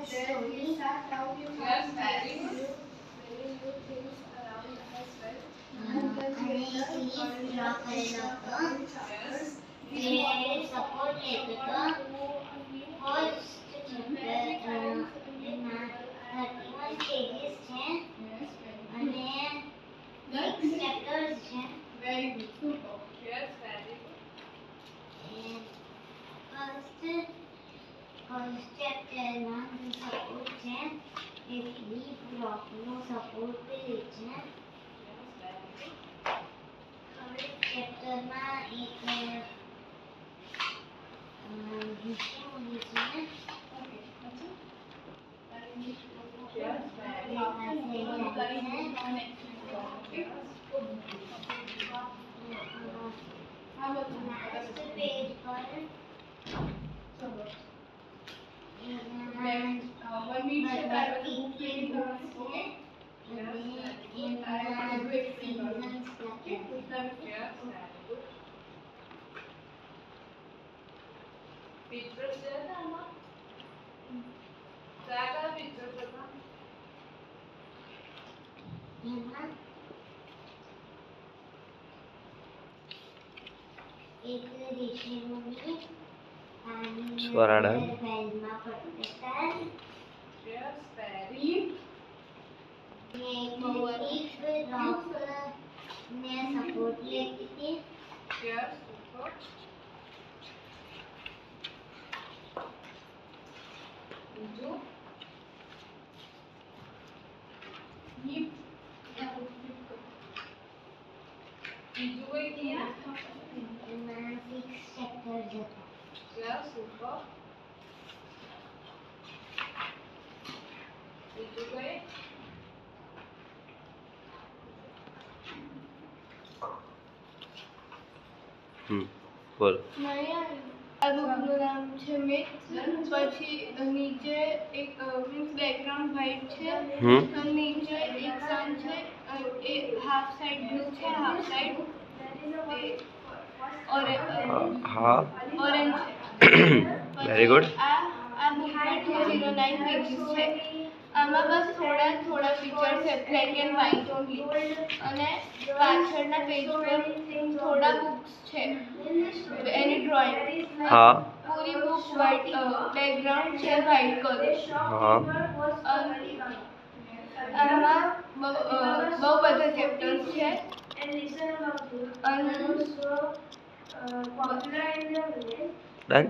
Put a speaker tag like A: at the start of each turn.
A: story.
B: Yes, very good.
A: અને English draw કરેલો હતો.
B: Yes.
A: મેં સપોર્ટ લેતો હતો. ફર્સ્ટ ચેપ્ટર એમાં 31 પેજીસ છે
B: Yes,
A: અને 6 ચેપ્ટર્સ છે.
B: very good. Super. Yes, very good.
A: First ચેપ્ટરમાં સપોર્ટ છે એટલે બ્લોકનો સપોર્ટ છે.
B: Yes, very good.
A: થર્ડ ચેપ્ટરમાં એક ઋષિમુનિ છે.
B: Yes, very
A: લાસ્ટ પેજ પર ભગવતી બુક્સ છે અને એમના સિઝન્સ લખ્યા છે.
B: Yes, very good. Pictures છે ને આમાં? કયા કયા pictures હતા?
A: એમાં એક ઋષિમુનિ પાણીની
C: સ્વરાડા.
A: અંદર વેલમાં પડતા હતા.
B: Yes, very.
A: ને એક રોકને સપોર્ટ લેતી હતી.
B: Yes, super. બીજું? બીજું કોઈ ક્યાં?
A: એમાં 6 ચેપ્ટર્સ હતા.
B: Yes, super. બીજું કોઈ?
C: બોલો.
D: આ બુકનું નામ છે મિથ. પછી નીચે એક મીન્સ બેકગ્રાઉન્ડ વ્હાઇટ છે અને નીચે એક સન છે. એ હાફ સાઈડ બ્લુ છે, હાફ સાઈડ
C: હા
D: ઓરેન્જ છે.
C: Very good.
D: આ બુકમાં 209 પેજીસ છે. આમાં બસ થોડા પિક્ચર છે, બ્લેક એન્ડ વ્હાઇટ ઓનલી. અને પાછળના પેજ પર થોડા બુક્સ છે એની ડ્રોઈંગ.
C: હા
D: પૂરી બુક વ્હાઇટ બેકગ્રાઉન્ડ છે વ્હાઇટ કલર.
C: હા
D: આમાં બહુ બધા ચેપ્ટર્સ છે.
C: ડન.